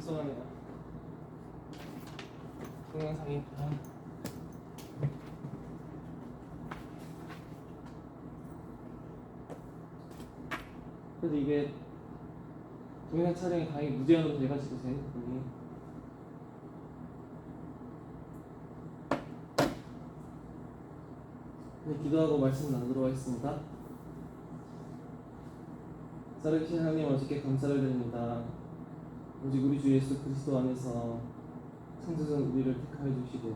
속상하네요. 동영상이 그래도 이게 동영상 촬영이 다행히 무제한으로 돼가지고 제 핸드폰이 네, 기도하고 말씀 나누도록 하겠습니다. 살아계신 하나님, 어저께 감사를 드립니다. 오직 우리 주 예수 그리스도 안에서 창조전 우리를 택하여 주시고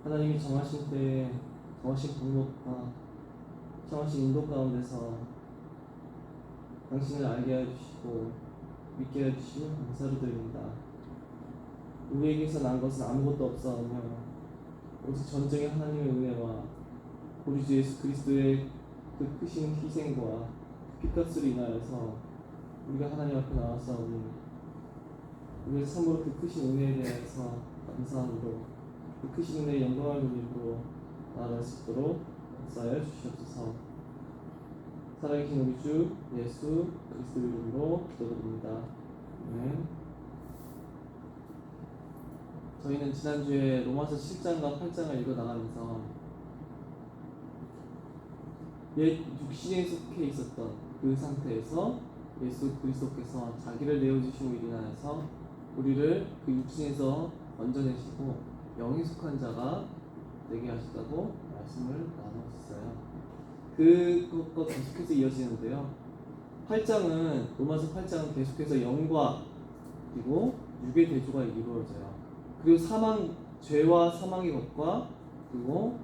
하나님이 정하신 때에 정하신 방법과 정하신 인도 가운데서 당신을 알게 하여 주시고 믿게 하여 주시면 감사를 드립니다. 우리에게서 난 것은 아무것도 없사오며 오직 전적인 하나님의 은혜와 우리 주 예수 그리스도의 그 크신 희생과 핏값으로 인하여서 우리가 하나님 앞에 나왔사오니 우리가 참으로 그 크신 은혜에 대해서 감사함으로 그 크신 은혜의 영광을 누리고 나아갈 수 있도록 역사하여 주시옵소서. 살아계신 우리 주 예수 그리스도 이름으로 기도드립니다. 네. 저희는 지난주에 로마서 7장과 8장을 읽어나가면서 옛 육신에 속해 있었던 그 상태에서 예수 그리스도께서 자기를 내어주심으로 인하여서 우리를 그 육신에서 건져내시고 영에 속한 자가 되게 하셨다고 말씀을 나눴어요. 그것과 계속해서 이어지는데요. 8장은 로마서 8장은 계속해서 영과 그리고 육의 대조가 이루어져요. 그리고 죄와 사망의 법과 그리고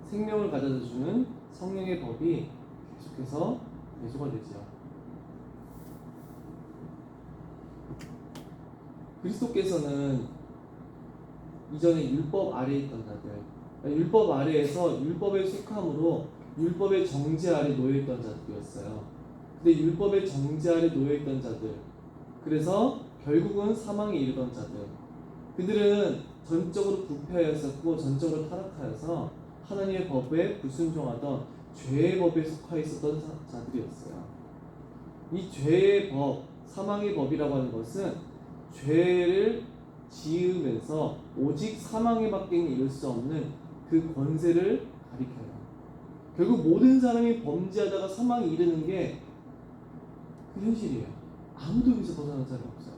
생명을 가져다주는 성령의 법이 계속해서 대조가 되죠. 그리스도께서는 이전에 율법 아래에 있던 자들, 율법 아래에서 율법에 속함으로 율법의 정죄 아래 놓여있던 자들이었어요. 근데 율법의 정죄 아래 놓여있던 자들, 그래서 결국은 사망에 이르던 자들, 그들은 전적으로 부패하였었고 전적으로 타락하여서 하나님의 법에 불순종하던 죄의 법에 속하 있었던 자들이었어요. 이 죄의 법, 사망의 법이라고 하는 것은 죄를 지으면서 오직 사망에 밖에 이를 수 없는 그 권세를 가리켜요. 결국 모든 사람이 범죄하다가 사망에 이르는 게 그 현실이에요. 아무도 여기서 벗어난 사람이 없어요.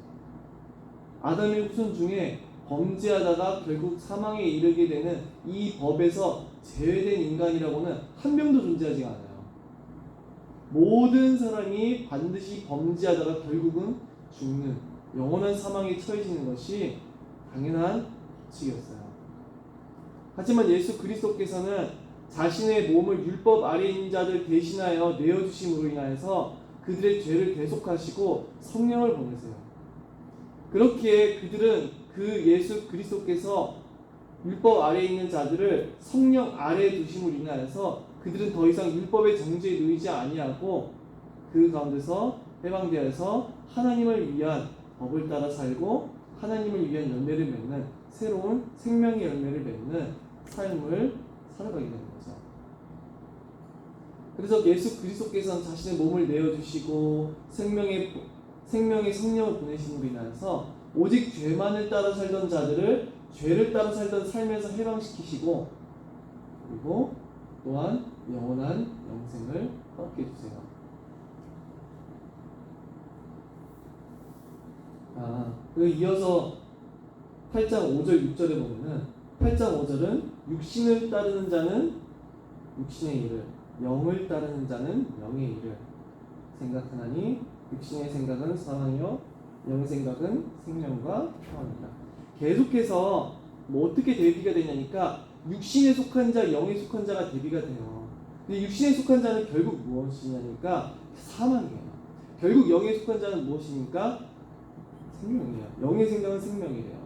아담의 후손 중에 범죄하다가 결국 사망에 이르게 되는 이 법에서 제외된 인간이라고는 한 명도 존재하지 않아요. 모든 사람이 반드시 범죄하다가 결국은 죽는 영원한 사망에 처해지는 것이 당연한 법칙이었어요. 하지만 예수 그리스도께서는 자신의 몸을 율법 아래 있는 자들 대신하여 내어주심으로 인하여서 그들의 죄를 대속하시고 성령을 보내세요. 그렇기에 그들은 그 예수 그리스도께서 율법 아래에 있는 자들을 성령 아래에 두심으로 인하여서 그들은 더 이상 율법의 정죄에 놓이지 아니하고 그 가운데서 해방되어서 하나님을 위한 법을 따라 살고 하나님을 위한 열매를 맺는 새로운 생명의 열매를 맺는 삶을 살아가게 되는 거죠. 그래서 예수 그리스도께서는 자신의 몸을 내어주시고 생명의 성령을 보내심으로 인하여서 오직 죄만을 따라 살던 자들을 죄를 따라 살던 삶에서 해방시키시고 그리고 또한 영원한 영생을 얻게 해주세요. 그리고 이어서 8장 5절 6절에 보면은 8장 5절은 육신을 따르는 자는 육신의 일을, 영을 따르는 자는 영의 일을 생각하나니 육신의 생각은 사망이요 영의 생각은 생명과 평안이다. 계속해서 어떻게 대비가 되냐니까 육신에 속한 자, 영에 속한 자가 대비가 돼요. 근데 육신에 속한 자는 결국 무엇이냐니까 사망이에요. 결국 영에 속한 자는 무엇입니까? 생명이에요. 영의 생각은 생명이래요.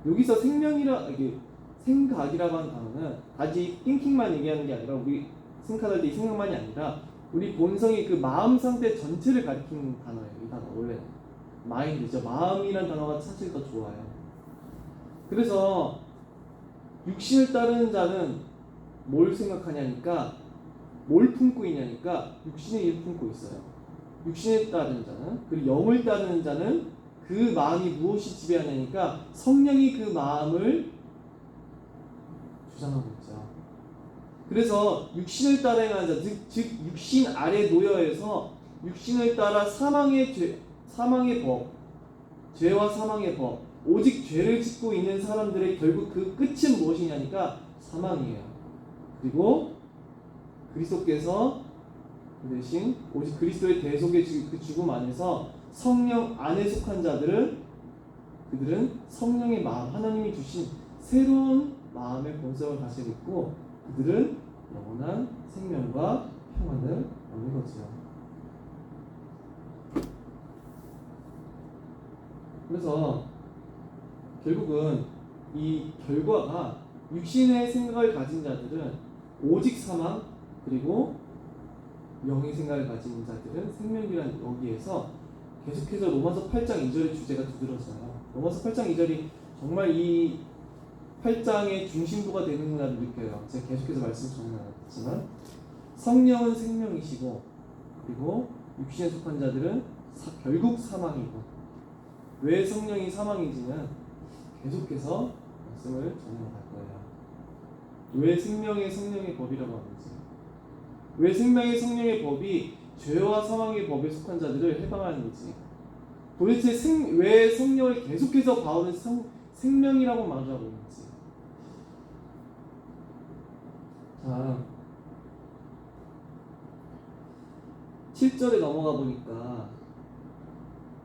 여기서 생각이라고 하는 단어는 단지 띵킹만 얘기하는 게 아니라 우리 생각할 때 이 생각만이 아니라 우리 본성의 그 마음 상태 전체를 가리키는 단어예요. 이 단어 원래 마인드죠. 마음이란 단어가 사실 더 좋아요. 그래서 육신을 따르는 자는 뭘 생각하냐니까 뭘 품고 있냐니까 육신의 일을 품고 있어요. 육신을 따르는 자는, 그리고 영을 따르는 자는 그 마음이 무엇이 지배하냐니까 성령이 그 마음을 주장하고 있죠. 그래서 육신을 따라 행하는 자, 즉 육신 아래 놓여서 육신을 따라 사망의 법, 죄와 사망의 법, 오직 죄를 짓고 있는 사람들의 결국 그 끝은 무엇이냐니까 사망이에요. 그리고 그리스도께서 그 대신 오직 그리스도의 대속의 그 죽음 안에서 성령 안에 속한 자들은 그들은 성령의 마음, 하나님이 주신 새로운 마음의 본성을 가지고 있고 그들은 영원한 생명과 평안을 얻는 거죠. 그래서 결국은 이 결과가 육신의 생각을 가진 자들은 오직 사망, 그리고 영의 생각을 가진 자들은 생명이라는 여기에서 계속해서 로마서 8장 2절의 주제가 두드러져요. 로마서 8장 2절이 정말 이 8장의 중심부가 되는구나를 느껴요. 제가 계속해서 말씀 전해놨지만 성령은 생명이시고 그리고 육신에 속한 자들은 결국 사망이고 왜 성령이 사망인지는 계속해서 말씀을 전해나갈 거예요. 왜 생명의 성령의 법이라고 하는지, 왜 생명의 성령의 법이 죄와 사망의 법에 속한 자들을 해방하는지, 도대체 왜 성령을 계속해서 바울은 생명이라고 말을 하고 있는지. 자, 7절에 넘어가 보니까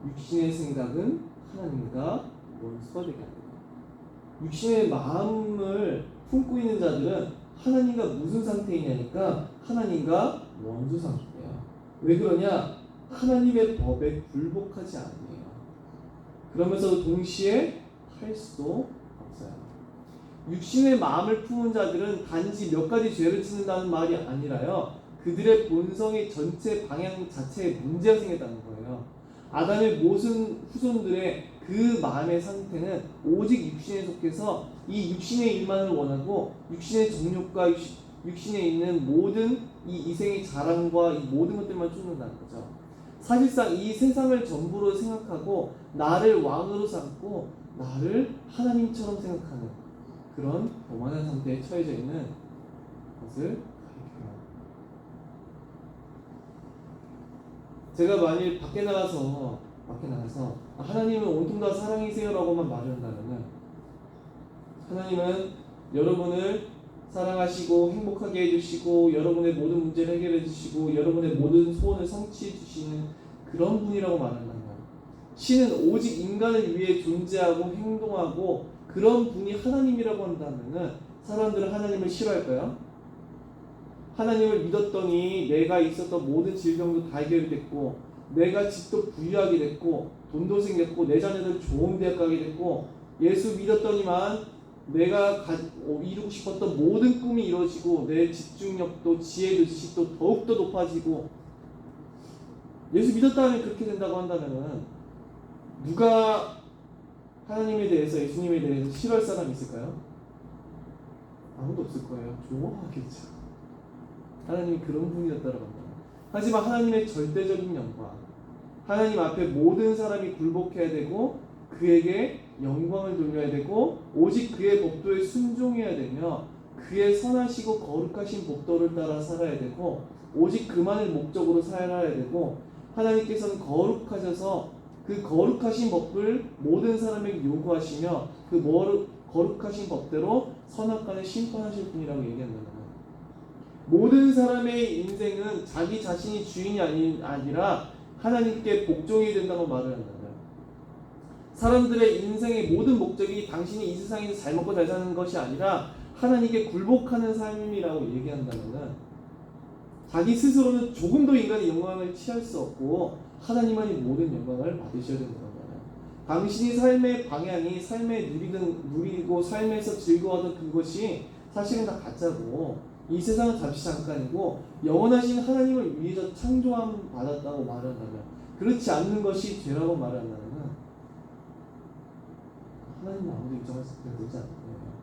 육신의 생각은 하나님과 원수가 되게 합니다. 육신의 마음을 품고 있는 자들은 하나님과 무슨 상태이냐니까 하나님과 원수 상태예요. 왜 그러냐? 하나님의 법에 굴복하지 않네요. 그러면서도 동시에 할 수도 없어요. 육신의 마음을 품은 자들은 단지 몇 가지 죄를 짓는다는 말이 아니라요, 그들의 본성의 전체 방향 자체에 문제가 생겼다는 거예요. 아담의 모든 후손들의 그 마음의 상태는 오직 육신에 속해서 이 육신의 일만을 원하고 육신의 정욕과 육신에 있는 모든 이 이생의 자랑과 이 모든 것들만 쫓는다는 거죠. 사실상 이 세상을 전부로 생각하고 나를 왕으로 삼고 나를 하나님처럼 생각하는 그런 오만한 상태에 처해져 있는 것을 가리켜요. 제가 만일 밖에 나가서 하나님은 온통 다 사랑이세요라고만 말한다면은, 하나님은 여러분을 사랑하시고 행복하게 해주시고 여러분의 모든 문제를 해결해 주시고 여러분의 모든 소원을 성취해 주시는 그런 분이라고 말한다면, 신은 오직 인간을 위해 존재하고 행동하고 그런 분이 하나님이라고 한다면은 사람들은 하나님을 싫어할까요? 하나님을 믿었더니 내가 있었던 모든 질병도 다 해결이 됐고 내가 집도 부유하게 됐고 돈도 생겼고 내 자녀들 좋은 대학 가게 됐고 예수 믿었더니만 내가 이루고 싶었던 모든 꿈이 이루어지고 내 집중력도 지혜도 지식도 더욱더 높아지고, 예수 믿었다면 그렇게 된다고 한다면은 누가 하나님에 대해서 예수님에 대해서 싫어할 사람이 있을까요? 아무도 없을 거예요. 좋아하겠죠. 하나님이 그런 분이었다고 합니다. 하지만 하나님의 절대적인 영광, 하나님 앞에 모든 사람이 굴복해야 되고 그에게 영광을 돌려야 되고 오직 그의 법도에 순종해야 되며 그의 선하시고 거룩하신 법도를 따라 살아야 되고 오직 그만을 목적으로 살아야 되고, 하나님께서는 거룩하셔서 그 거룩하신 법을 모든 사람에게 요구하시며 그 거룩하신 법대로 선악간을 심판하실 분이라고 얘기한다는 거예요. 모든 사람의 인생은 자기 자신이 주인이 아니라 하나님께 복종해야 된다고 말을 한다는 거예요. 사람들의 인생의 모든 목적이 당신이 이 세상에서 잘 먹고 잘 사는 것이 아니라 하나님께 굴복하는 삶이라고 얘기한다면, 자기 스스로는 조금도 인간의 영광을 취할 수 없고 하나님만이 모든 영광을 받으셔야 된다는 거예요. 당신이 삶의 방향이 누리고 삶에서 즐거워하던 그것이 사실은 다 가짜고 이 세상은 잠시 잠깐이고 영원하신 하나님을 위해서 창조함 받았다고 말한다면, 그렇지 않는 것이 죄라고 말한다면 하나님은 아무도 인정할 수 되지 않는 거예요.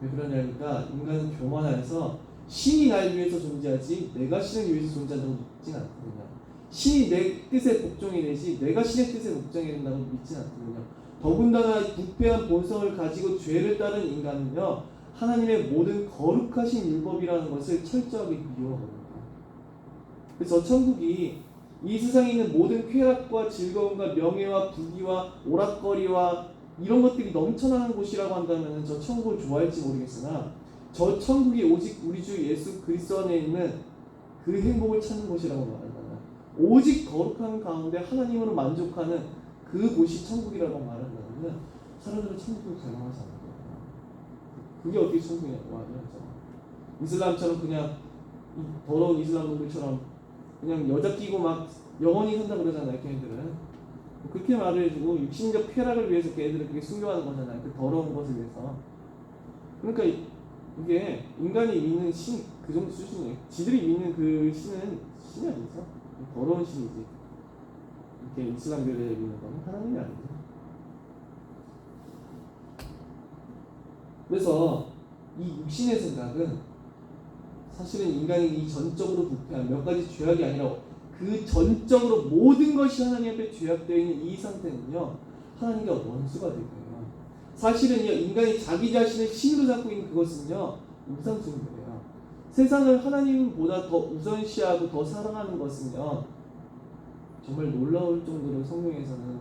왜 그러냐니까 인간은 교만해서 신이 날 위해서 존재하지 내가 신을 위해서 존재한다고 믿진 않거든요. 신이 내 뜻에 복종이 되지 내가 신의 뜻에 복종해야 된다고 믿지는 않거든요. 더군다나 부패한 본성을 가지고 죄를 따른 인간은요 하나님의 모든 거룩하신 율법이라는 것을 철저하게 미워하거든요. 그래서 천국이 이 세상에 있는 모든 쾌락과 즐거움과 명예와 부귀와 오락거리와 이런 것들이 넘쳐나는 곳이라고 한다면 저 천국을 좋아할지 모르겠으나 저 천국이 오직 우리 주 예수 그리스도 안에 있는 그 행복을 찾는 곳이라고 말한다면 오직 거룩한 가운데 하나님으로 만족하는 그곳이 천국이라고 말한다면 사람들은 천국을 갈망하지 않는 거예요. 그게 어떻게 천국이냐고 하죠. 이슬람처럼 그냥 더러운 이슬람 놈들처럼 그냥 여자 끼고 막 영원히 산다 그러잖아요. 걔네들은 그렇게 말을 해주고 육신적 쾌락을 위해서 걔네들은 그게 순교하는 거잖아요. 그 더러운 것을 위해서. 그러니까 이게 인간이 믿는 신 그 정도 수준이에요. 지들이 믿는 그 신은 신이 아니죠. 더러운 신이지. 이렇게 이슬람교에 믿는 거는 하나님이 아니죠. 그래서 이 육신의 생각은 사실은 인간이 이 전적으로 부패한 몇 가지 죄악이 아니라 그 전적으로 모든 것이 하나님 앞에 죄악되어 있는 이 상태는요 하나님과 원수가 될 거예요. 사실은요 인간이 자기 자신을 신으로 잡고 있는 그것은요 우상숭배예요. 세상을 하나님보다 더 우선시하고 더 사랑하는 것은요 정말 놀라울 정도로 성경에서는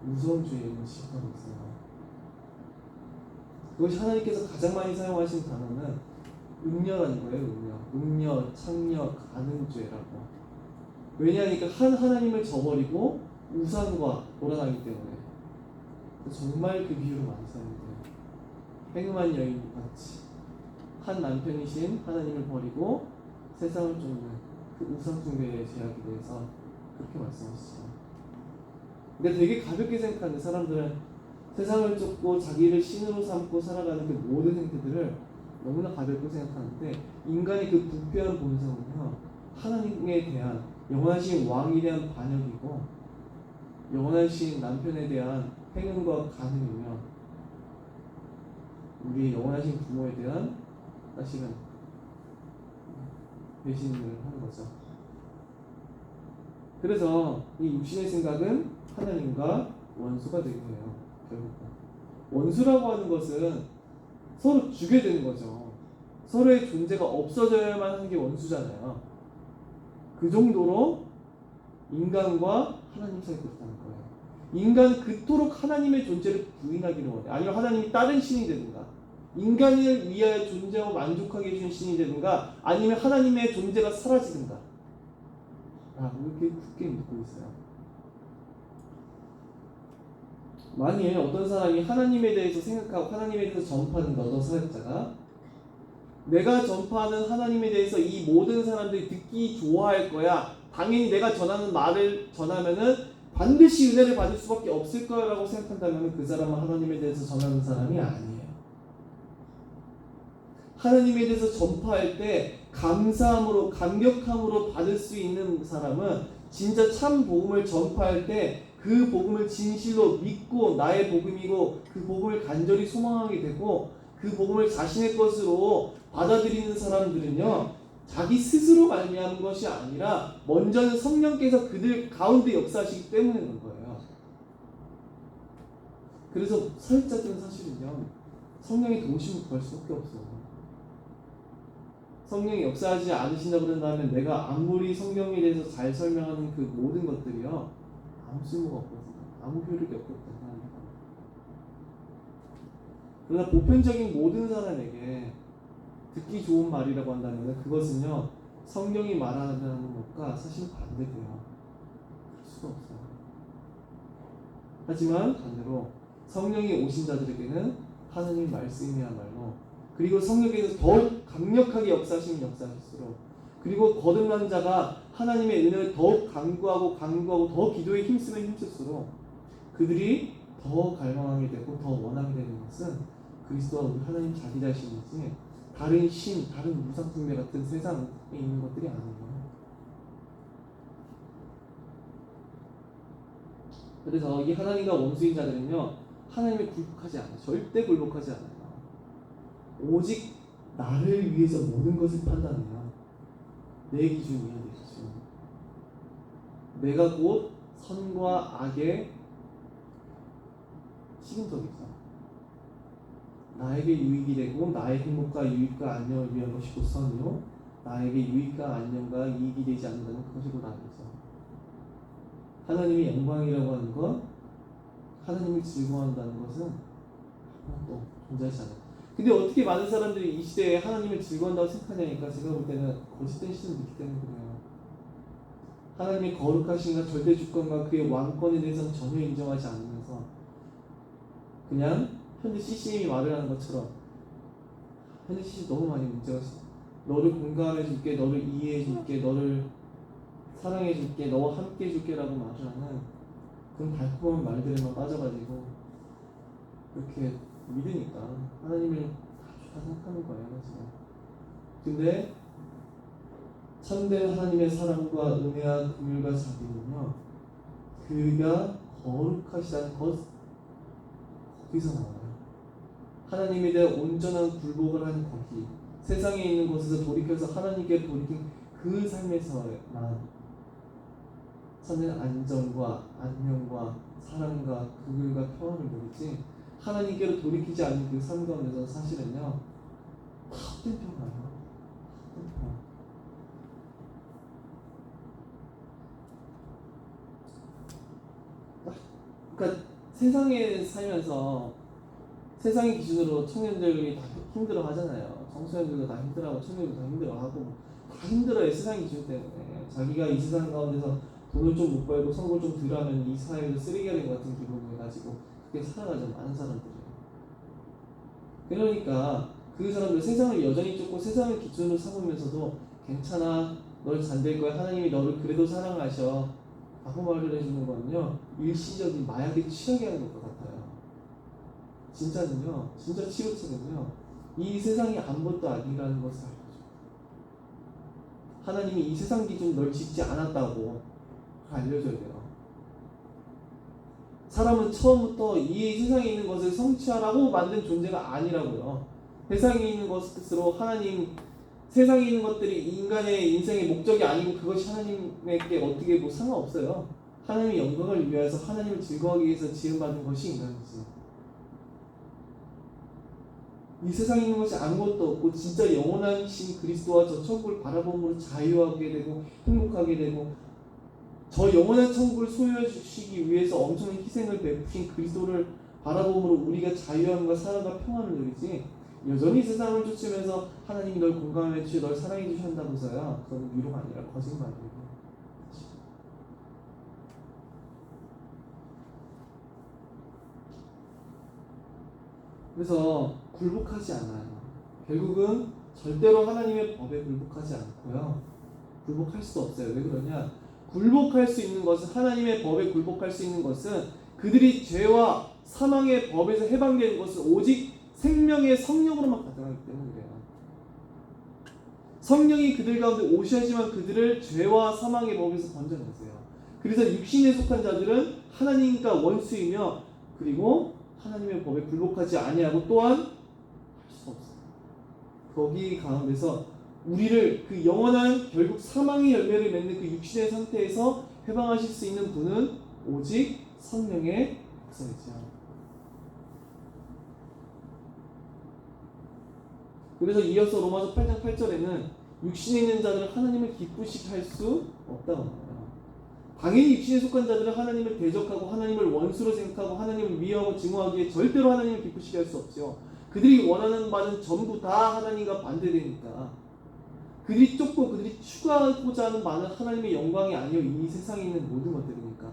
무서운 죄의 것이 하고 있어요. 그것이 하나님께서 가장 많이 사용하신 단어는 음녀라는 거예요. 음녀, 창녀, 가늠죄라고. 왜냐하니까 한 하나님을 저버리고 우상과 돌아다니기 때문에. 정말 그 비유로 많이 사용돼요. 행음한 여인 같이 한 남편이신 하나님을 버리고 세상을 쫓는 그 우상 숭배의 죄악에 대해서 그렇게 말씀하시죠. 근데 되게 가볍게 생각하는 사람들은 세상을 쫓고 자기를 신으로 삼고 살아가는 그 모든 행태들을 너무나 가볍게 생각하는데 인간의 그 부패한 본성은요 하나님에 대한 영원하신 왕에 대한 반역이고 영원하신 남편에 대한 행음과 간음이며 우리의 영원하신 부모에 대한 사실은 배신을 하는 거죠. 그래서 이 육신의 생각은 하나님과 원수가 되게 해요. 결국 원수라고 하는 것은 서로 죽게 되는 거죠. 서로의 존재가 없어져야만 하는 게 원수잖아요. 그 정도로 인간과 하나님 사이에 그렇다는 거예요. 인간은 그토록 하나님의 존재를 부인하기를 원해요. 아니면 하나님이 다른 신이 되든가 인간을 위하여 존재하고 만족하게 해준 신이 되든가 아니면 하나님의 존재가 사라지든가 이렇게 굳게 믿고 있어요. 만일 어떤 사람이 하나님에 대해서 생각하고 하나님에 대해서 전파하는 어떤 사역자가 내가 전파하는 하나님에 대해서 이 모든 사람들이 듣기 좋아할 거야. 당연히 내가 전하는 말을 전하면은 반드시 은혜를 받을 수밖에 없을 거라고 생각한다면 그 사람은 하나님에 대해서 전하는 사람이 아니에요. 하나님에 대해서 전파할 때 감사함으로 감격함으로 받을 수 있는 사람은 진짜 참 복음을 전파할 때 그 복음을 진실로 믿고 나의 복음이고 그 복음을 간절히 소망하게 되고 그 복음을 자신의 것으로 받아들이는 사람들은요 자기 스스로 말미암은 것이 아니라 먼저는 성령께서 그들 가운데 역사하시기 때문에 그런 거예요. 그래서 사역자들은 사실은요 성령의 도우심을 구할 수밖에 없어요. 성령이 역사하지 않으신다고 그런다면 내가 아무리 성경에 대해서 잘 설명하는 그 모든 것들이요 아무 쓸모가 없거든요. 아무 효력이 없거든요. 그러나 보편적인 모든 사람에게 듣기 좋은 말이라고 한다면 그것은요 성경이 말하는 것과 사실 반대돼요. 그럴 수가 없어요. 하지만 반대로 성령이 오신 자들에게는 하나님 말씀이야말로 그리고 성령께서 더욱 강력하게 역사하시면 역사하실수록 그리고 거듭난 자가 하나님의 은혜를 더욱 강구하고 더 기도에 힘쓰면 힘쓸수록 그들이 더 갈망하게 되고 더 원하게 되는 것은 그리스도와 우리 하나님 자기 자신이지 다른 신, 다른 우상숭배 같은 세상에 있는 것들이 아니에요. 그래서 이 하나님과 원수인 자들은요 하나님을 굴복하지 않아요. 절대 굴복하지 않아요. 오직 나를 위해서 모든 것을 판단해요. 내 기준이야, 내 기준. 내가 곧 선과 악의 식인덕이죠. 나에게 유익이 되고 나의 행복과 유익과 안녕을 위한 것이 곧 선이요 나에게 유익과 안녕과 이익이 되지 않는다는 그것이 곧 악이죠. 하나님의 영광이라고 하는 것, 하나님을 즐거워한다는 것은 또 존재하지 않아요. 근데 어떻게 많은 사람들이 이 시대에 하나님을 즐거워한다고 생각하냐니까 제가 볼 때는 거짓된 신을 믿기 때문에 그래요. 하나님의 거룩하신과 절대 주권과 그의 왕권에 대해서는 전혀 인정하지 않으면서 그냥 현재 CCM이 말을 하는 것처럼 현재 CCM 너무 많이 문제가 있어. 너를 공감해줄게, 너를 이해해줄게, 너를 사랑해줄게, 너와 함께해줄게 라고 말을 하는 그런 달콤한 말들에만 빠져가지고 그렇게 믿으니까 하나님을 다 좋다 생각하는 거예요 지금. 근데 참된 하나님의 사랑과 은혜와 긍휼과 자비는요 그가 거룩하시다는 것 거기서 나와요. 하나님에 대한 온전한 굴복을 한 거기 세상에 있는 곳에서 돌이켜서 하나님께 돌이킨 그 삶에서만 참된 안정과 안녕과 사랑과 긍휼과 평안을 누리지 하나님께로 돌이키지 않는 그 삶 가운데서 사실은요 헛된 평안이에요. 헛된 평안. 그러니까 세상에 살면서 세상의 기준으로 청년들이 다 힘들어 하잖아요. 청소년들도 다 힘들어하고 청년들도 다 힘들어하고 다 힘들어요. 세상의 기준 때문에. 자기가 이 세상 가운데서 돈을 좀 못 벌고 성공을 좀 덜하면 이 사회에서 쓰레기가 된 것 같은 기분을 가지고 그렇게 살아가죠. 많은 사람들이. 그러니까 그 사람들 세상을 여전히 쫓고 세상을 기준으로 삼으면서도 괜찮아. 널 잘 될 거야. 하나님이 너를 그래도 사랑하셔. 라고 말을 해주는 거는요. 일시적인 마약에 취하게 하는 것 같아요. 진짜는요. 진짜 치료책은요. 이 세상이 아무것도 아니라는 것을 알려줘요. 하나님이 이 세상 기준 널 짓지 않았다고 알려줘야 돼요. 사람은 처음부터 이 세상에 있는 것을 성취하라고 만든 존재가 아니라고요. 세상에 있는 것으로 하나님 세상에 있는 것들이 인간의 인생의 목적이 아니고 그것이 하나님에게 어떻게 뭐 상관없어요. 하나님의 영광을 위해서 하나님을 즐거워하기 위해서 지음받은 것이 인간이지. 이 세상에 있는 것이 아무것도 없고 진짜 영원한 신 그리스도와 저 천국을 바라봄으로 자유하게 되고 행복하게 되고 저 영원한 천국을 소유해 주시기 위해서 엄청난 희생을 베푸신 그리스도를 바라봄으로 우리가 자유함과 사랑과 평안을 누리지 여전히 세상을 쫓으면서 하나님이 널 공감해 주시고 널 사랑해 주신다고서야 그건 위로가 아니라 거짓말이에요. 그래서 굴복하지 않아요. 결국은 절대로 하나님의 법에 굴복하지 않고요. 굴복할 수 없어요. 왜 그러냐? 굴복할 수 있는 것은 하나님의 법에 굴복할 수 있는 것은 그들이 죄와 사망의 법에서 해방되는 것은 오직 생명의 성령으로만 가능하기 때문에 그래요. 성령이 그들 가운데 오셔야지만 그들을 죄와 사망의 법에서 건져내세요. 그래서 육신에 속한 자들은 하나님과 원수이며 그리고 하나님의 법에 굴복하지 아니하고 또한 할 수 없어요. 거기 가운데서 우리를 그 영원한 결국 사망의 열매를 맺는 그 육신의 상태에서 해방하실 수 있는 분은 오직 성령의 백성이죠. 그래서 이어서 로마서 8장 8절에는 육신에 있는 자들은 하나님을 기쁘시게 할 수 없다고 말해요. 당연히 육신에 속한 자들은 하나님을 대적하고 하나님을 원수로 생각하고 하나님을 미워하고 증오하기에 절대로 하나님을 기쁘시게 할 수 없죠. 그들이 원하는 바는 전부 다 하나님과 반대되니까 그들이 쫓고 그들이 추구하고자 하는 바는 하나님의 영광이 아니요 이 세상에 있는 모든 것들이니까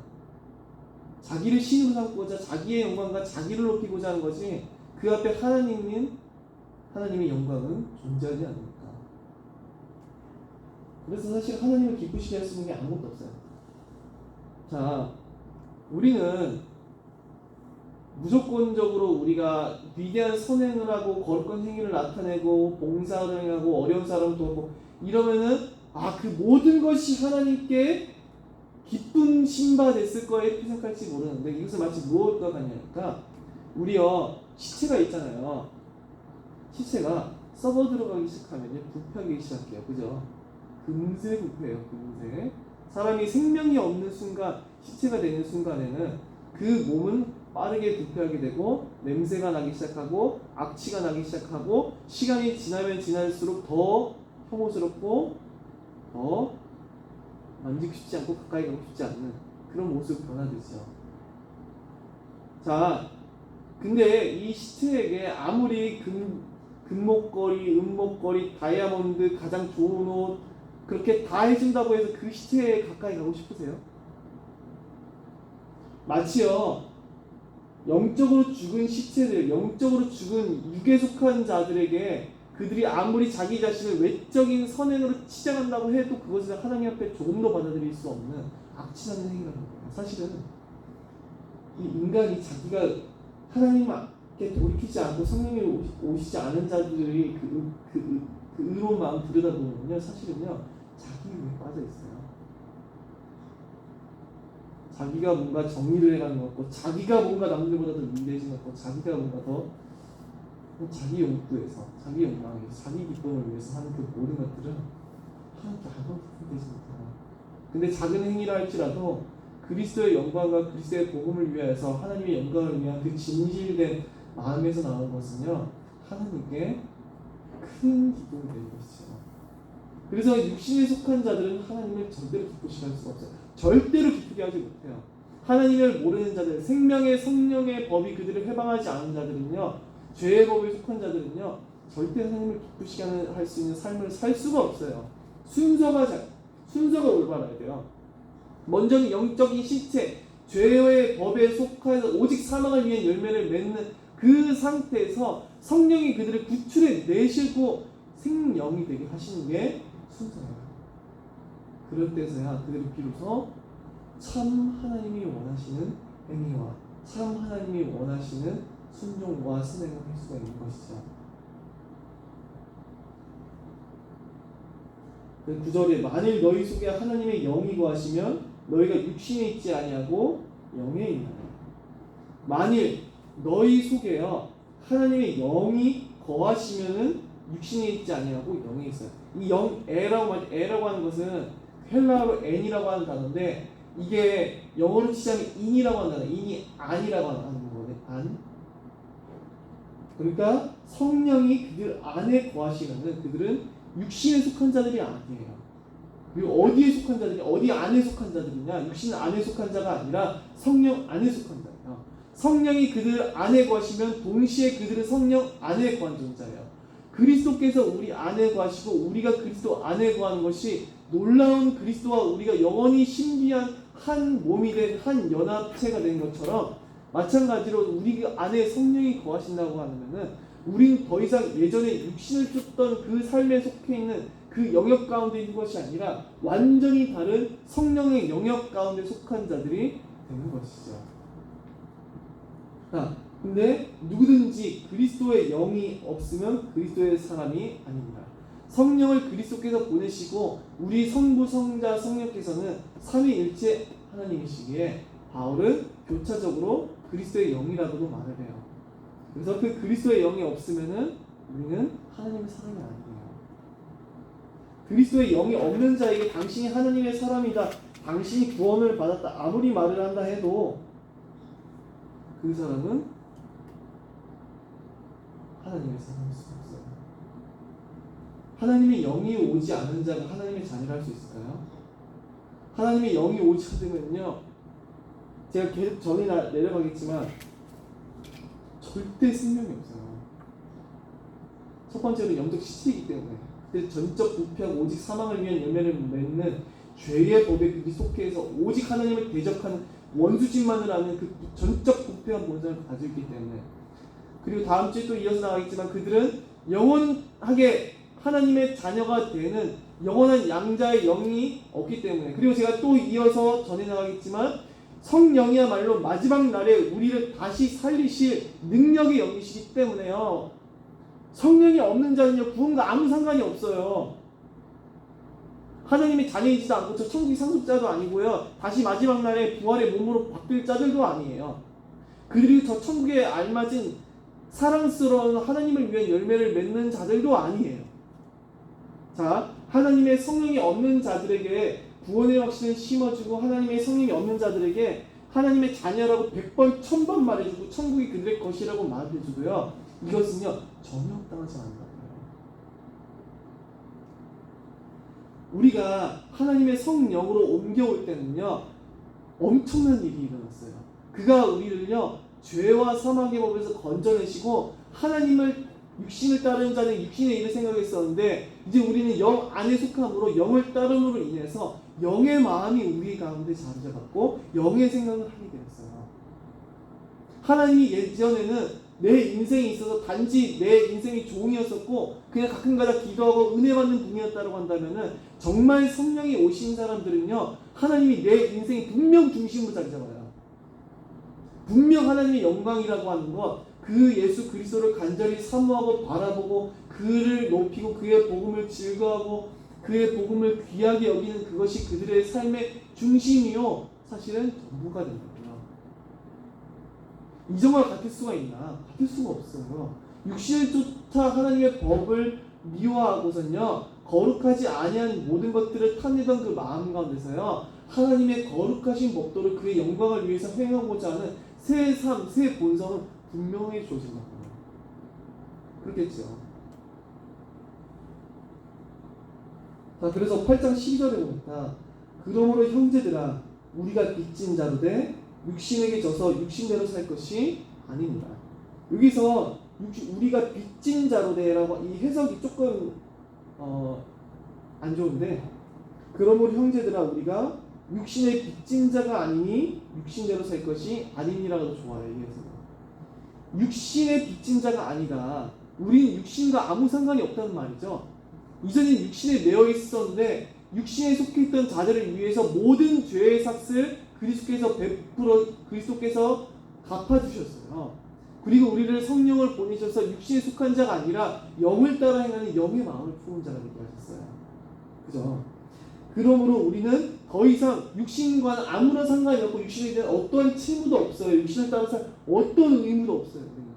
자기를 신으로 삼고자 자기의 영광과 자기를 높이고자 하는 것이 그 앞에 하나님의 영광은 존재하지 않으니까. 그래서 사실 하나님을 기쁘시게 할 수 있는 게 아무것도 없어요. 자, 우리는 무조건적으로 우리가 위대한 선행을 하고 거룩한 행위를 나타내고 봉사를 행하고 어려운 사람을 돕고 이러면은 그 모든 것이 하나님께 기쁜 신바 됐을 거야 이렇게 생각할지 모르는데 이것은 마치 무엇과 같냐니까 우리요 시체가 있잖아요. 시체가 썩어 들어가기 시작하면 부패하기 시작해요. 그죠? 금세 부패해요. 금세. 사람이 생명이 없는 순간, 시체가 되는 순간에는 그 몸은 빠르게 부패하게 되고 냄새가 나기 시작하고 악취가 나기 시작하고 시간이 지나면 지날수록 더 혐오스럽고 더 만지고 싶지 않고 가까이 가고 싶지 않는 그런 모습 변화되죠. 자, 근데 이 시체에게 아무리 금목걸이, 은목걸이, 다이아몬드, 가장 좋은 옷 그렇게 다 해준다고 해서 그 시체에 가까이 가고 싶으세요? 마치요 영적으로 죽은 시체들, 영적으로 죽은 육에 속한 자들에게 그들이 아무리 자기 자신을 외적인 선행으로 치장한다고 해도 그것을 하나님 앞에 조금도 받아들일 수 없는 악취나는 행위라는 거예요. 사실은 이 인간이 자기가 하나님께 돌이키지 않고 성령이 오시지 않은 자들이 그 의로운 마음 들여다보면요, 사실은요 자기 위에 빠져 있어요. 자기가 뭔가 정리를 해가는 것 같고, 자기가 뭔가 남들보다 더 위대해진 것 같고, 자기가 뭔가 더 자기 욕구에서, 자기 욕망에서, 자기 기쁨을 위해서 하는 그 모든 것들은 하나님께 아무것도 되지 못해요. 근데 작은 행위라 할지라도 그리스도의 영광과 그리스도의 복음을 위하여서 하나님의 영광을 위한 그 진실된 마음에서 나오는 것은요, 하나님께 큰 기쁨이 되는 것이죠. 그래서 육신에 속한 자들은 하나님을 절대로 기쁘시게 할 수가 없어요. 절대로 기쁘게 하지 못해요. 하나님을 모르는 자들, 생명의 성령의 법이 그들을 해방하지 않은 자들은요, 죄의 법에 속한 자들은요, 절대 하나님을 기쁘시게 할 수 있는 삶을 살 수가 없어요. 순서가 올바라야 돼요. 먼저는 영적인 시체, 죄의 법에 속하여서 오직 사망을 위한 열매를 맺는 그 상태에서 성령이 그들을 구출해 내시고 생명이 되게 하시는 게 순서예요. 그럴 때서야 그들이 비로소 참 하나님이 원하시는 행위와 참 하나님이 원하시는 순종과 선행을 할 수가 있는 것이죠. 그 9절에 만일 너희 속에 하나님의 영이 거하시면 너희가 육신에 있지 아니하고 영에 있나니. 만일 너희 속에요 하나님의 영이 거하시면은 육신에 있지 아니하고 영에 있어요. 이 에라고 하는 것은 헬라어로 n이라고 하는 단어인데, 이게 영어로 치자면 in이라고 하는 단어, in이 아니라고 하는 거거든요. 안. 그러니까 성령이 그들 안에 거하시면은 그들은 육신에 속한 자들이 아니에요. 그리고 어디에 속한 자들이, 어디 안에 속한 자들이냐? 육신 안에 속한 자가 아니라 성령 안에 속한 자예요. 성령이 그들 안에 거하시면 동시에 그들은 성령 안에 거한 존재예요. 그리스도께서 우리 안에 거하시고 우리가 그리스도 안에 거하는 것이 놀라운 그리스도와 우리가 영원히 신비한 한 몸이 된 한 연합체가 된 것처럼, 마찬가지로 우리 안에 성령이 거하신다고 하면은 우리는 더 이상 예전에 육신을 쫓던 그 삶에 속해 있는 그 영역 가운데 있는 것이 아니라 완전히 다른 성령의 영역 가운데 속한 자들이 되는 것이죠. 근데 누구든지 그리스도의 영이 없으면 그리스도의 사람이 아닙니다. 성령을 그리스도께서 보내시고 우리 성부, 성자, 성령께서는 삼위일체 하나님이시기에 바울은 교차적으로 그리스도의 영이라고도 말을 해요. 그래서 그 그리스도의 영이 없으면은 우리는 하나님의 사람이 아니에요. 그리스도의 영이 없는 자에게 당신이 하나님의 사람이다, 당신이 구원을 받았다 아무리 말을 한다 해도 그 사람은 하나님의 사람일 수 없어요. 하나님의 영이 오지 않은 자가 하나님의 자녀를 할 수 있을까요? 하나님의 영이 오지 않으면요, 제가 계속 전에 내려가겠지만 절대 생명이 없어요. 첫 번째로 영적 시체이기 때문에, 그래서 전적 부패하고 오직 사망을 위한 열매를 맺는 죄의 법에 그게 속해서 오직 하나님을 대적하는 원수짓만을 하는 그 전적 부패한 본성을 가지고 있기 때문에, 그리고 다음 주에 또 이어서 나가겠지만 그들은 영원하게 하나님의 자녀가 되는 영원한 양자의 영이 없기 때문에, 그리고 제가 또 이어서 전해 나가겠지만 성령이야말로 마지막 날에 우리를 다시 살리실 능력의 영이시기 때문에요, 성령이 없는 자는요 구원과 아무 상관이 없어요. 하나님의 자녀이지도 않고 저 천국의 상속자도 아니고요, 다시 마지막 날에 부활의 몸으로 바뀔 자들도 아니에요. 그들이 저 천국에 알맞은 사랑스러운 하나님을 위한 열매를 맺는 자들도 아니에요. 자, 하나님의 성령이 없는 자들에게 구원의 확신을 심어주고 하나님의 성령이 없는 자들에게 하나님의 자녀라고 100번 1000번 말해주고 천국이 그들의 것이라고 말해주도요, 이것은요 전혀 합당하지 않는 거예요. 우리가 하나님의 성령으로 옮겨올 때는요 엄청난 일이 일어났어요. 그가 우리를요 죄와 사망의 법에서 건져내시고, 하나님을 육신을 따르는 자는 육신의 일을 생각했었는데 이제 우리는 영 안에 속함으로 영을 따름으로 인해서 영의 마음이 우리 가운데 자리 잡았고 영의 생각을 하게 되었어요. 하나님이 예전에는 내 인생에 있어서 단지 내 인생이 종이었었고 그냥 가끔가다 기도하고 은혜 받는 분이었다고 한다면은, 정말 성령이 오신 사람들은요 하나님이 내 인생이 분명 중심으로 자리 잡아요. 분명 하나님의 영광이라고 하는 것, 그 예수 그리스도를 간절히 사모하고 바라보고 그를 높이고 그의 복음을 즐거워하고 그의 복음을 귀하게 여기는 그것이 그들의 삶의 중심이요 사실은 전부가 됩니다. 이전과 같을 수가 있나? 같을 수가 없어요. 육신을 쫓아 하나님의 법을 미워하고선요 거룩하지 아니한 모든 것들을 탐내던 그 마음 가운데서요 하나님의 거룩하신 법도를 그의 영광을 위해서 행하고자 하는 새 삶, 새 본성은 분명히 주어진 겁니다. 그렇겠죠. 자, 그래서 8장 12절에 보니까 그러므로 형제들아 우리가 빚진 자로 돼 육신에게 져서 육신대로 살 것이 아닙니다. 여기서 우리가 빚진 자로 돼라고 이 해석이 조금 안 좋은데, 그러므로 형제들아 우리가 육신의 빚진 자가 아니니 육신대로 살 것이 아니니라고 좋아요. 이 해석은. 육신의 빚진 자가 아니다. 우리는 육신과 아무 상관이 없다는 말이죠. 이전엔 육신에 매여 있었는데 육신에 속해 있던 자들을 위해서 모든 죄의 삭을 그리스도께서 갚아주셨어요. 그리고 우리를 성령을 보내셔서 육신에 속한 자가 아니라 영을 따라 행하는 영의 마음을 품은 자가 되게 하셨어요. 그죠? 그러므로 우리는 더 이상 육신과는 아무런 상관이 없고 육신에 대한 어떠한 채무도 없어요. 육신을 따라서 어떤 의무도 없어요. 우리는.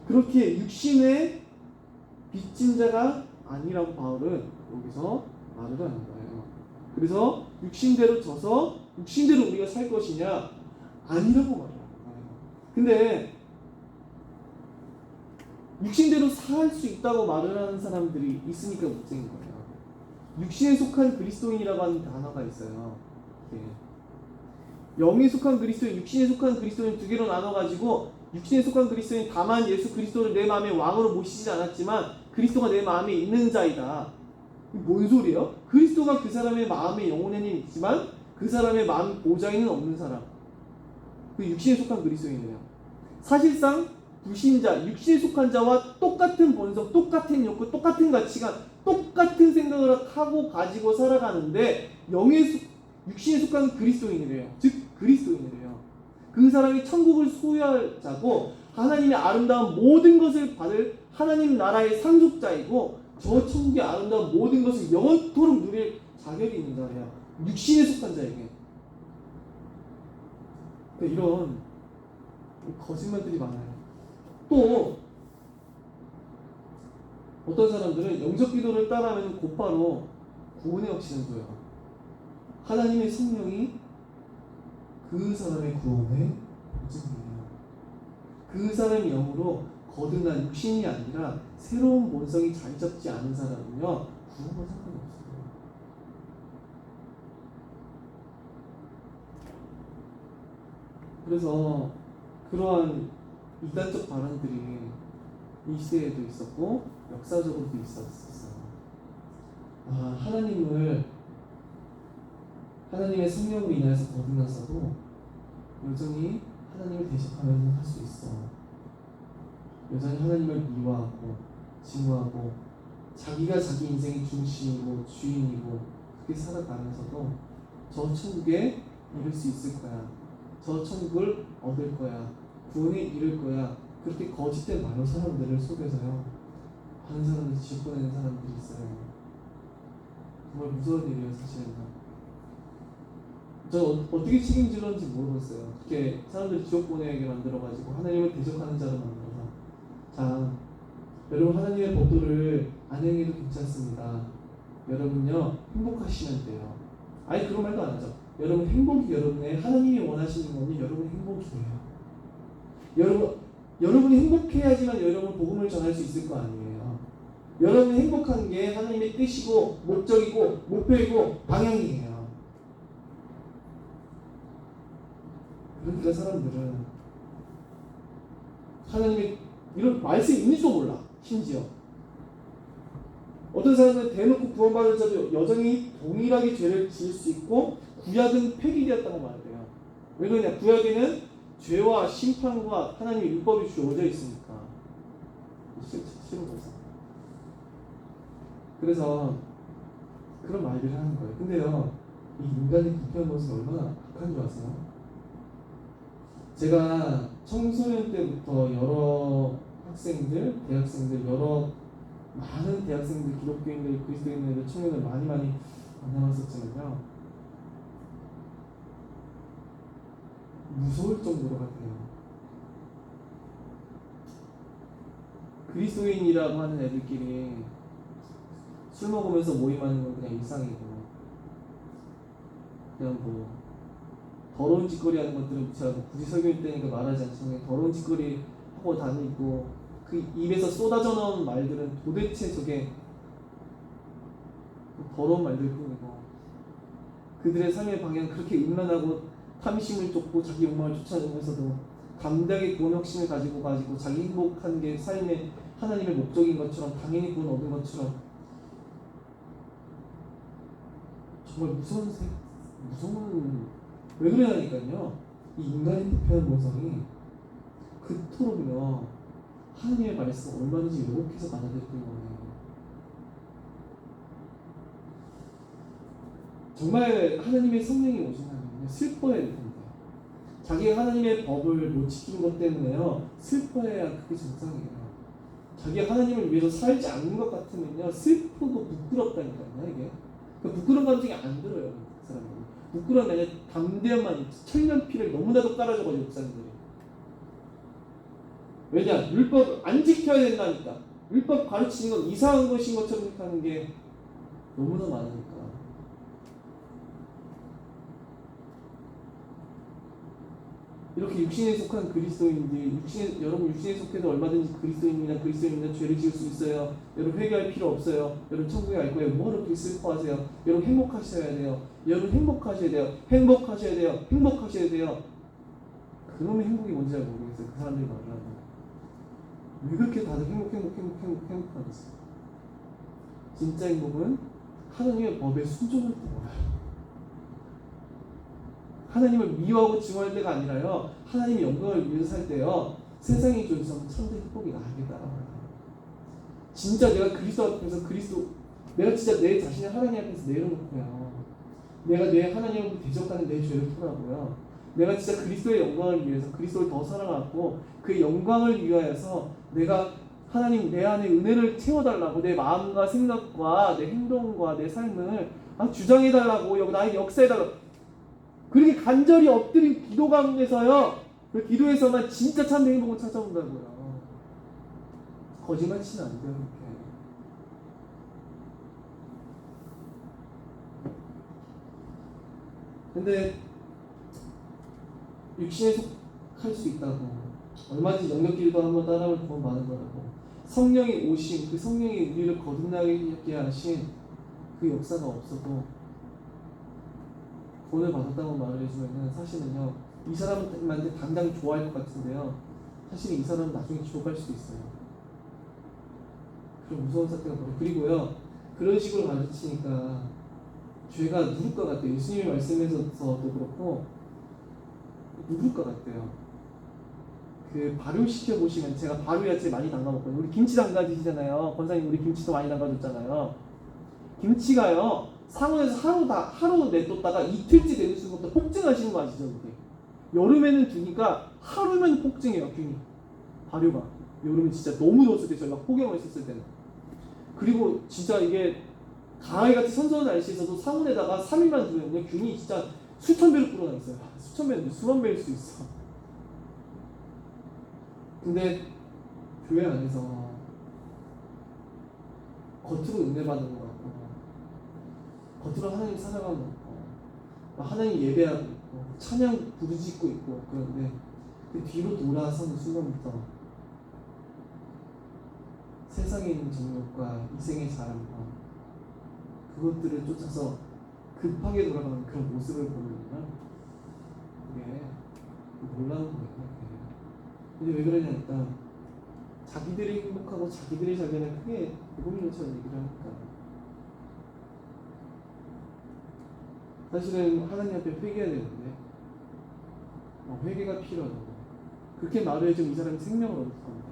그렇게 육신의 빚진 자가 아니라고 바울은 여기서 말을 하는 거예요. 그래서 육신대로 져서 육신대로 우리가 살 것이냐? 아니라고 말을 하는 거예요. 근데 육신대로 살 수 있다고 말을 하는 사람들이 있으니까 문제인 거예요. 육신에 속한 그리스도인이라고 하는 단어가 있어요. 네. 영에 속한 그리스도인, 육신에 속한 그리스도인 두 개로 나눠가지고, 육신에 속한 그리스도인 다만 예수 그리스도를 내 마음에 왕으로 모시지 않았지만 그리스도가 내 마음에 있는 자이다. 뭔 소리예요? 그리스도가 그 사람의 마음에 영혼에는 있지만 그 사람의 마음 보좌에는 없는 사람, 그 육신에 속한 그리스도인이에요. 사실상 불신자, 육신에 속한 자와 똑같은 본성, 똑같은 욕구, 똑같은 가치관, 똑같은 생각을 하고 가지고 살아가는데 육신에 속한 그리스도인이래요. 즉 그리스도인이래요. 그 사람이 천국을 소유할 자고 하나님의 아름다운 모든 것을 받을 하나님 나라의 상속자이고 저 천국의 아름다운 모든 것을 영원토록 누릴 자격이 있는 자예요. 육신에 속한 자에게. 그러니까 이런 거짓말들이 많아요. 또 어떤 사람들은 영적 기도를 따라하면 곧바로 구원의 확신을 줘요. 하나님의 성령이 그 사람의 구원의 보증이에요. 그 사람의 영으로 거듭난 육신이 아니라 새로운 본성이 자리 잡지 않은 사람은요 구원과 상관이 없어요. 그래서 그러한 이단적 발언들이 이 시대에도 있었고 역사적으로도 있었어요. 하나님의 성령으로 인해서 거듭나서도 여전히 하나님을 대적하면서 할 수 있어. 여전히 하나님을 미워하고 증오하고 자기가 자기 인생의 중심이고 주인이고 그렇게 살아가면서도 저 천국에 이룰 수 있을 거야, 저 천국을 얻을 거야, 구원에 이를 거야, 그렇게 거짓된 말로 사람들을 속여서요 많은 사람들이 지옥 보내는 사람들이 있어요. 정말 무서운 일이에요. 사실은 저 어떻게 책임지는지 모르겠어요. 그렇게 사람들이 지옥 보내게 만들어가지고 하나님을 대적하는 자로 만들어서. 자, 여러분 하나님의 법도를 안 행해도 괜찮습니다. 여러분요 행복하시면 돼요. 아니 그런 말도 안 하죠. 여러분 행복이 여러분의 하나님이 원하시는 건요 여러분의 행복이에요. 여러분이 행복해야지만 여러분 복음을 전할 수 있을 거 아니에요. 여러분이 행복한 게 하나님의 뜻이고 목적이고 목표이고 방향이에요. 그러니까 사람들은 하나님의 이런 말씀이 있는지도 몰라. 심지어 어떤 사람은 대놓고 구원받은 자도 여전히 동일하게 죄를 지을 수 있고 구약은 폐기되었다고 말해요. 왜 그러냐? 구약에는 죄와 심판과 하나님의 율법이 주어져 있으니까. 싫은 거죠. 그래서 그런 말들을 하는 거예요. 근데요, 이 인간의 부패한 모습이 얼마나 악한 줄 아세요? 제가 청소년 때부터 여러 학생들, 대학생들, 여러 많은 대학생들, 기독교인들, 그리스도인들, 청년들 많이 만나봤었지만요. 무서울 정도로 같아요. 그리스도인이라고 하는 애들끼리 술 먹으면서 모임하는 건 그냥 일상이고, 그냥 뭐 더러운 짓거리 하는 것들은 제가 굳이 설교할 때니까 말하지 않지만 더러운 짓거리 하고 다니고 그 입에서 쏟아져 나오는 말들은 도대체 저게 더러운 말들뿐이고 그들의 삶의 방향은 그렇게 음란하고 탐심을 쫓고 자기 욕망을 쫓아내면서도 담대하게 구원 확신을 가지고 자기 행복한 게 삶의 하나님의 목적인 것처럼 당연히 구원 얻은 것처럼 정말 무서운 왜 그러냐니까요. 이 인간의 부패한 모성이 그토록요 하나님의 말씀 얼마든지 요곡해서 받아들였던 거예요. 정말 하나님의 성령이 오신다면 슬퍼해야 될 텐데 자기가 하나님의 법을 못 지키는 것 때문에요 슬퍼해야 그게 정상이에요. 자기가 하나님을 위해서 살지 않는 것 같으면요 슬프고 부끄럽다니까요. 이게 그러니까 부끄러운 감정이 안 들어요. 그 사람들이 부끄러운 게 아니라 담대함만 천년피를 너무나도 깔아줘가지고 그 사람들이 왜냐? 율법 안 지켜야 된다니까. 율법 가르치는 건 이상한 것인 것처럼 하는 게 너무나 많으니까. 이렇게 육신에 속한 그리스도인들이 여러분 육신에 속해서 얼마든지 그리스도인이나 죄를 지을 수 있어요. 여러분 회개할 필요 없어요. 여러분 천국에 갈 거예요. 뭐하러 그렇게 슬퍼하세요? 여러분 행복하셔야 돼요. 여러분 행복하셔야 돼요. 행복하셔야 돼요. 행복하셔야 돼요. 그놈의 행복이 뭔지 잘 모르겠어요. 그 사람들이 말하는 왜 그렇게 다들 행복하겠어요? 진짜 행복은 하나님의 법에 순종할 때 와요. 하나님을 미워하고 증오할 때가 아니라요. 하나님의 영광을 위해서 살 때요. 세상이 존재하면 참된 행복이 나에게 따라와요. 진짜 내가 그리스도 앞에서 내가 진짜 내 자신을 하나님 앞에서 내려놓고요. 내가 내 하나님을 대적하는 내 죄를 풀하고요. 내가 진짜 그리스도의 영광을 위해서 그리스도를 더 사랑하고 그 영광을 위하여서 내가 하나님 내 안에 은혜를 채워달라고 내 마음과 생각과 내 행동과 내 삶을 주장해달라고 나에게 역사해달라고 그렇게 간절히 엎드린 기도 가운데서요 그 기도에서만 진짜 참 행복을 찾아온다고요. 거짓말 치면 안 돼요. 이렇게. 근데 육신에 속할 수 있다고 얼마든지 영역길도 한번 따라올 구원 많은 거라고 성령이 오신 그 성령이 우리를 거듭나게 하신 그 역사가 없어도 구원을 받았다고 말을 해주면은 사실은요 이 사람한테 당장 좋아할 것 같은데요 사실은 이 사람은 나중에 지옥 갈 수도 있어요. 그런 무서운 사태가 벌어요. 그리고요 그런 식으로 가르치니까 죄가 누를 것 같아요. 예수님이 말씀에서도 그렇고 누를 것 같아요. 그 발효시켜 보시면 제가 발효야채 많이 담가먹거든요. 우리 김치 담가주시잖아요. 권사님 우리 김치도 많이 담가줬잖아요. 김치가요 상온에서 하루 냅뒀다가 이틀째 되는 순간부터 폭증하시는 거 아시죠? 그게? 여름에는 두니까 하루면 폭증해요. 균이 발효가 여름에 진짜 너무 더웠을 때 저희가 폭염을 했었을 때는 그리고 진짜 이게 가을같이 선선한 날씨에서도 상온에다가 3일만 두면 균이 진짜 수천 배로 불어나 있어요. 수천 배는 수만 배일 수 있어. 근데 교회 안에서 겉으로 은혜 받는 것 같고 겉으로 하나님 살아가는 것 같고 하나님 예배하고 있고 찬양 부르짖고 있고 그런데 그 뒤로 돌아서는 순간부터 세상에 있는 정욕과 이생의 자랑과 그것들을 쫓아서 급하게 돌아가는 그런 모습을 보면요, 이게 놀라운 거예요. 근데 왜 그러냐니까 자기들이 행복하고 자기들이 잘 되면 크게 복음인 것처럼 얘기를 하니까. 사실은 하나님 앞에 회개해야 되는데 회개가 필요하다고 그렇게 말을 해주면 이 사람이 생명을 얻을 건데,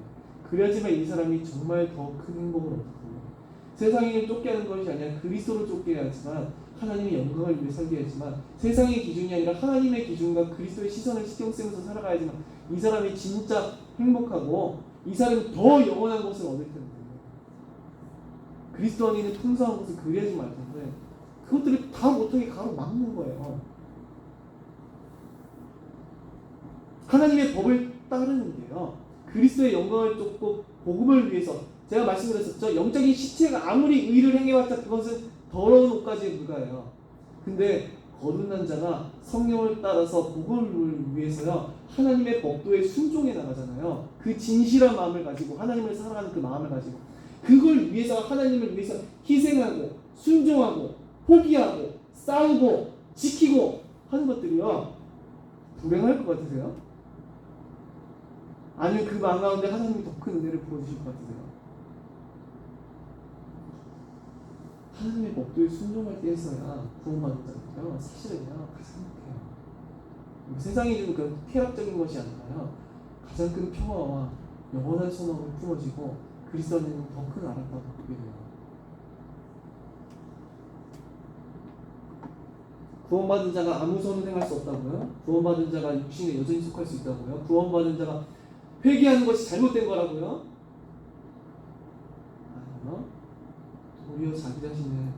그래야지만 이 사람이 정말 더 큰 행복을 얻을 겁니다. 세상에 쫓게 하는 것이 아니라 그리스도로 쫓게 해야지만 하나님의 영광을 위해 살게 하지만, 세상의 기준이 아니라 하나님의 기준과 그리스도의 시선을 신경 쓰면서 살아가야지만 이 사람이 진짜 행복하고 이 사람이 더 영원한 것을 얻을 텐데, 그리스도 안에 있는 풍성한 것을 그리하지 말 텐데 그것들을 다 못하게 가로막는 거예요. 하나님의 법을 따르는데요, 그리스도의 영광을 쫓고 복음을 위해서, 제가 말씀드렸었죠. 영적인 시체가 아무리 의를 행해봤자 그것은 더러운 옷까지에 불과해요. 근데 거듭난 자가 성령을 따라서 복음을 위해서요, 하나님의 법도에 순종해 나가잖아요. 그 진실한 마음을 가지고 하나님을 사랑하는 그 마음을 가지고 그걸 위해서, 하나님을 위해서 희생하고 순종하고 포기하고 싸우고 지키고 하는 것들이요, 불행할 것 같으세요? 아니면 그 마음 가운데 하나님이 더 큰 은혜를 부어주실 것 같으세요? 하나님의 법도에 순종할 때에서야 구원받는 자들이요, 사실은요 가장 행복해요. 세상이 주는 그런 쾌락적인 것이 아니라요, 가장 큰 평화와 영원한 소망을 품어지고 그리스도 안에 있는 더 큰 아름다움을 보게 돼요. 구원받은 자가 아무 선을 행할 수 없다고요? 구원받은 자가 육신에 여전히 속할 수 있다고요? 구원받은 자가 회개하는 것이 잘못된 거라고요? 아니요. 오히려 자기 자신을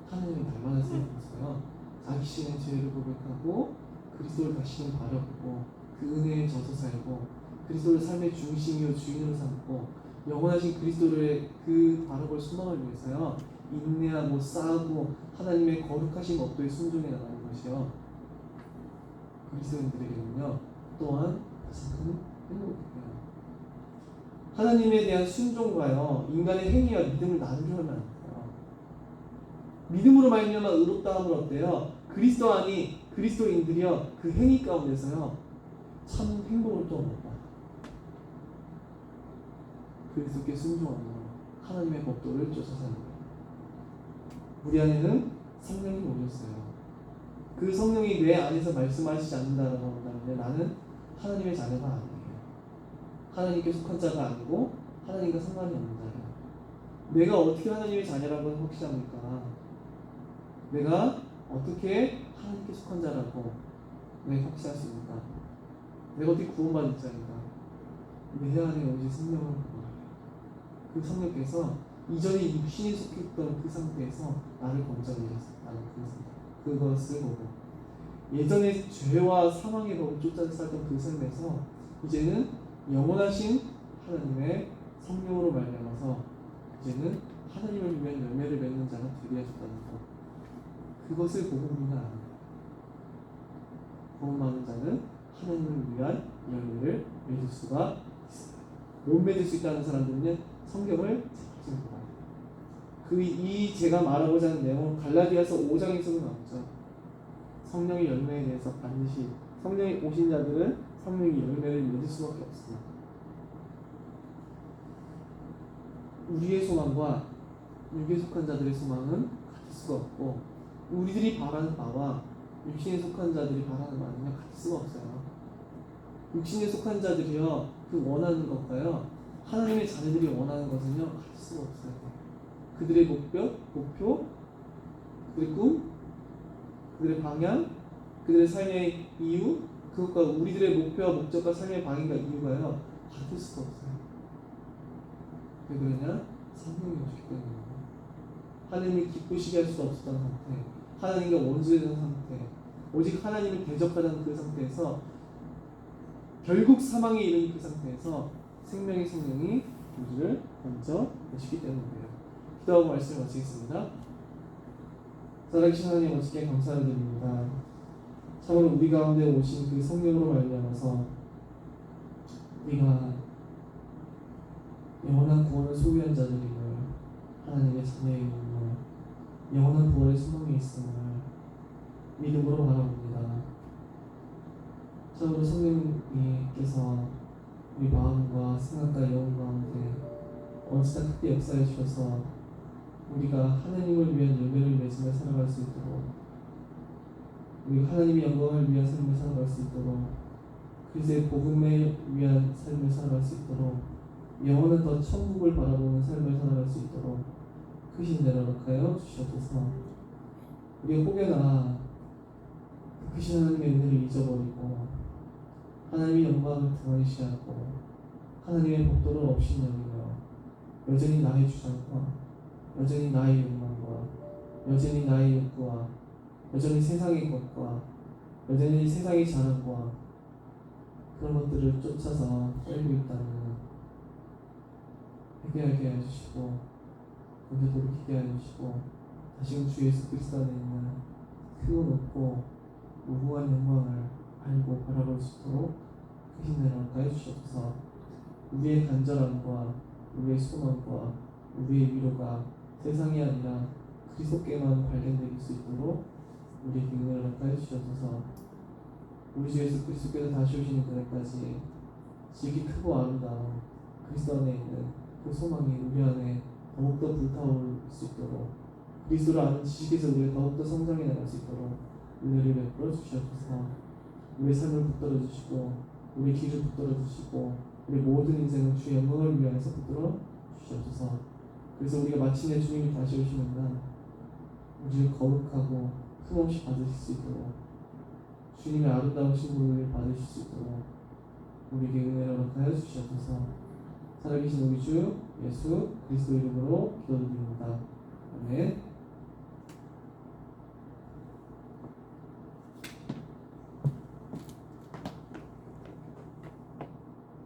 하나님이 닮아서 세우면서요, 자기 신의 죄를 고백하고 그리스도를 다시는 바라보고 그 은혜에 져서 살고 그리스도를 삶의 중심이요 주인으로 삼고 영원하신 그리스도를 그 바라볼 소망을 위해서요, 인내하고 싸우고 하나님의 거룩하신 법도에 순종해 나가는 것이요, 그리스도인들에게는요 또한 가장 큰 행복이에요. 하나님에 대한 순종과요, 인간의 행위와 믿음을 나누려면 안 돼요. 믿음으로 말미암아 의롭다함을 얻대요. 그리스도 안이 그리스도인들이요, 그 행위 가운데서요 참 행복을 또 얻는다. 그리스도께 순종하며 하나님의 법도를 쫓아 사는 거예요. 우리 안에는 성령이 오셨어요. 그 성령이 내 안에서 말씀하시지 않는다라고 한다면 나는 하나님의 자녀가 아니에요. 하나님께 속한 자가 아니고 하나님과 상관이 없는 자예요. 내가 어떻게 하나님의 자녀라고 확신합니까? 내가 어떻게 하나님께 속한 자라고 내가 확신할 수 있습니까? 내가 어떻게 구원받은 자인가? 내 안에 오직 성령을 보고 그 성령께서 이전에 육신에 속했던 그 상태에서 나를 건져내셨다는 그것을 보고, 예전에 죄와 사망의 법을 쫓아 살던 그 삶에서 이제는 영원하신 하나님의 성령으로 말미암아서 이제는 하나님을 위한 열매를 맺는 자가 되게 하셨다는 것, 그것을 보고 우리는 압니다. 구원받은 자는 하나님을 위한 열매를 맺을 수가 있습니다. 못 맺을 수 있다는 사람들은 성경을 잘 읽어야 돼요. 이 제가 말하고자 하는 내용은 갈라디아서 5장에서도 나오죠. 성령의 열매에 대해서 반드시 성령이 오신 자들은 성령의 열매를 맺을 수밖에 없습니다. 우리의 소망과 육에 속한 자들의 소망은 같을 수가 없고, 우리들이 바라는 바와 육신에 속한 자들이 바라는 바는요 같을 수가 없어요. 육신에 속한 자들이요 그 원하는 것과요 하나님의 자녀들이 원하는 것은요 같을 수가 없어요. 그들의 목표, 그들의 꿈, 그들의 방향, 그들의 삶의 이유, 그것과 우리들의 목표와 목적과 삶의 방향과 이유가요 같을 수가 없어요. 왜 그러냐? 성령이 오셨기 때문입니다. 하나님을 기쁘시게 할 수 없었던 상태, 하나님과 원수되는 상태, 오직 하나님을 대적하는 그 상태에서 결국 사망에 이르는 그 상태에서 생명의 성령이 우리를 먼저 오시기 때문이에요. 기도하고 말씀을 마치겠습니다. 살아계신 하나님 어찌게 감사를 드립니다. 참으로 우리 가운데 오신 그 성령으로 말미암아서 우리가 영원한 구원을 소유한 자들임을, 하나님의 자녀임을, 영원한 부활의 소망이 있음을 믿음으로 바라봅니다. 참으로 성령님께서 우리 마음과 생각과 영혼 가운데 언제나 크게 역사해 주셔서 우리가 하나님을 위한 열매를 맺으며 살아갈 수 있도록, 우리가 하나님의 영광을 위한 삶을 살아갈 수 있도록, 그리스도의 복음을 위한 삶을 살아갈 수 있도록, 영원한 더 천국을 바라보는 삶을 살아갈 수 있도록 크신 대로 허락하여 주시옵소서. 우리가 혹여나 그 크신 하나님의 은혜를 잊어버리고 하나님의 영광을 등한시하고 하나님의 법도를 없이 여기며 여전히 나의 주장과 여전히 나의 욕망과 여전히 나의 욕구와 여전히 세상의 것과 여전히 세상의 자랑과 그런 것들을 쫓아서 살고 있다면 회개하게 해주시고 거기에 돌이키게 해주시고 다시금 주 예수 그리스도 안에 있는 크고 높고 무궁한 영광을 알고 바라볼 수 있도록 크신 은혜를 허락하여 주시옵소서. 우리의 간절함과 우리의 소망과 우리의 위로가 세상이 아니라 그리스도께만 발견될 수 있도록 우리에게 은혜를 허락하여 주시옵소서. 우리 주 예수 그리스도께서 다시 오시는 그날까지 지극히 크고 아름다운 그리스도 안에 있는 그 소망이 우리 안에 더욱더 불타올 수 있도록, 그리스도를 아는 지식에서 우리가 더욱더 성장해 나갈 수 있도록 은혜를 베풀어 주시옵소서. 우리의 삶을 붙들어 주시고 우리의 길을 붙들어 주시고 우리 모든 인생을 주의 영광을 위하여서 붙들어 주시옵소서. 그래서 우리가 마침내 주님이 다시 오시는 날 우리를 거룩하고 흠없이 받으실 수 있도록, 주님의 아름다운 신부를 받으실 수 있도록 우리에게 은혜를 허락하여 주시옵소서. 살아계신 우리 주 예수 그리스도 이름으로 기도드립니다. 아멘.